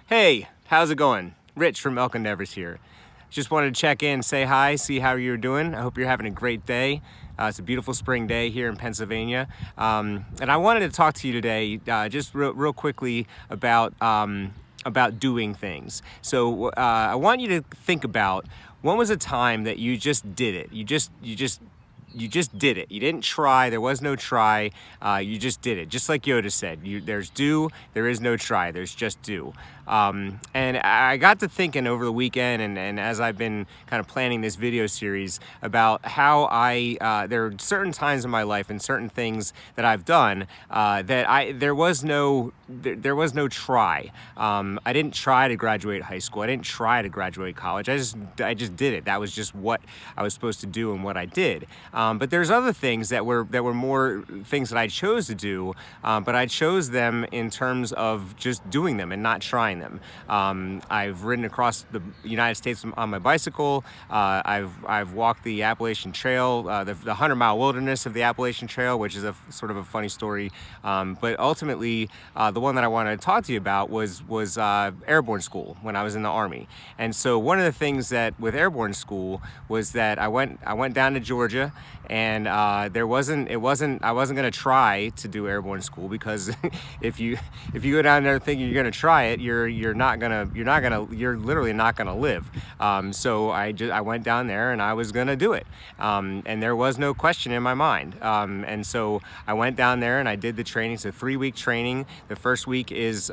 Hey, how's it going? Rich from Elk Endeavors here. Just wanted to check in, say hi, see how you're doing. I hope you're having a great day. It's a beautiful spring day here in Pennsylvania. And I wanted to talk to you today just real quickly about doing things. So I want you to think about, when was a time that you just did it? You just did it. You didn't try. There was no try. You just did it. Just like Yoda said, there's do, there is no try. There's just do. And I got to thinking over the weekend, and as I've been kind of planning this video series, about how there are certain times in my life and certain things that I've done that there was no try. I didn't try to graduate high school. I didn't try to graduate college. I just did it. That was just what I was supposed to do and what I did. But there's other things that were more things that I chose to do, but I chose them in terms of just doing them and not trying them. I've ridden across the United States on my bicycle. I've walked the Appalachian Trail, the 100-mile wilderness of the Appalachian Trail, which is a sort of a funny story. But ultimately, the one that I wanted to talk to you about was airborne school when I was in the Army. And so one of the things that with airborne school was that I went down to Georgia, and I wasn't going to try to do airborne school, because if you go down there thinking you're going to try it, you're literally not gonna live. So I went down there and I was gonna do it, and there was no question in my mind. And so I went down there and I did the training. It's a 3-week training. The first week is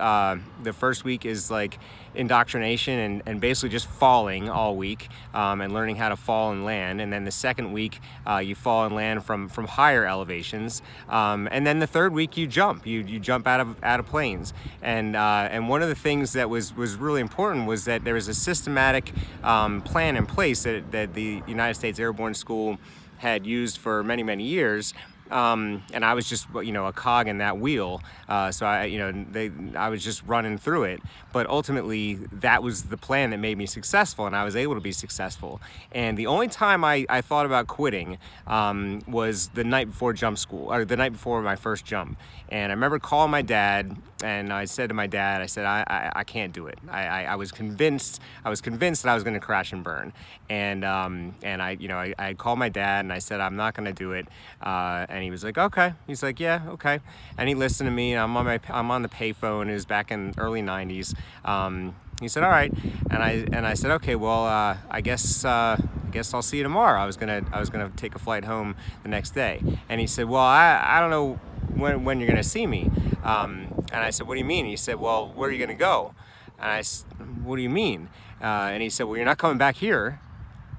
like indoctrination and basically just falling all week, and learning how to fall and land. And then the second week you fall and land from higher elevations, and then the third week you jump out of planes. And one of the things that was really important was that there was a systematic plan in place that the United States Airborne School had used for many years. And I was just, a cog in that wheel. So I was just running through it. But ultimately, that was the plan that made me successful, and I was able to be successful. And the only time I thought about quitting was the night before jump school, or the night before my first jump. And I remember calling my dad, and I said to my dad, I can't do it. I was convinced that I was going to crash and burn. And I called my dad and I said, I'm not going to do it. And he was like, okay. He's like, yeah, okay. And he listened to me. I'm on the payphone. It was back in early 90s. He said, all right. And I said, okay, well, I guess I'll see you tomorrow. I was gonna take a flight home the next day. And he said, well, I don't know when you're gonna see me. And I said, what do you mean? He said, well, where are you gonna go? And I said, what do you mean? And he said, well, you're not coming back here.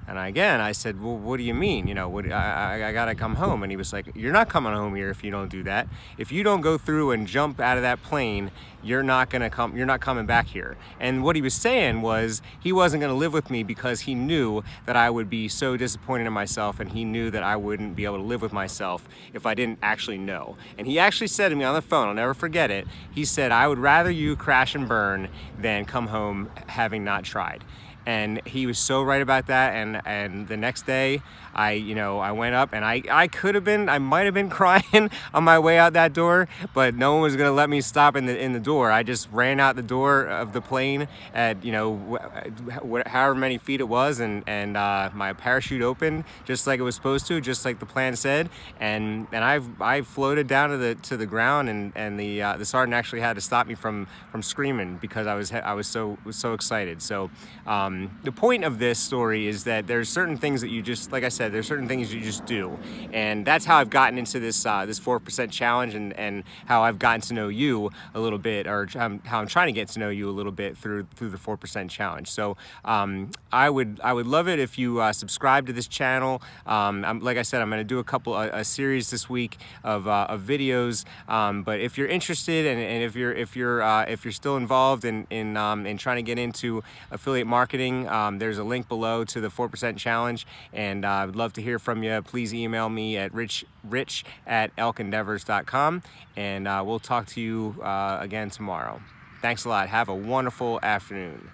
And I said, well, what do you mean? I gotta come home. And he was like, you're not coming home here if you don't do that. If you don't go through and jump out of that plane, you're not coming back here. And what he was saying was, he wasn't gonna live with me because he knew that I would be so disappointed in myself, and he knew that I wouldn't be able to live with myself if I didn't actually know. And he actually said to me on the phone, I'll never forget it, he said, I would rather you crash and burn than come home having not tried. And he was so right about that. And the next day, I went up, and I might have been crying on my way out that door, but no one was gonna let me stop in the door. I just ran out the door of the plane at however many feet it was, and my parachute opened just like it was supposed to, just like the plan said, and I floated down to the ground, and the sergeant actually had to stop me from screaming because I was so excited. So the point of this story is that there's certain things that you just, like I said, there's certain things you just do. And that's how I've gotten into this 4% challenge, and how I've gotten to know you a little bit, or how I'm trying to get to know you a little bit through the 4% challenge. So I would love it if you subscribe to this channel. Like I said, I'm going to do a series this week of videos. But if you're interested, and if you're still involved in trying to get into affiliate marketing, there's a link below to the 4% challenge, and I would love to hear from you. Please email me at rich@elkendeavors.com, and we'll talk to you again tomorrow. Thanks a lot. Have a wonderful afternoon.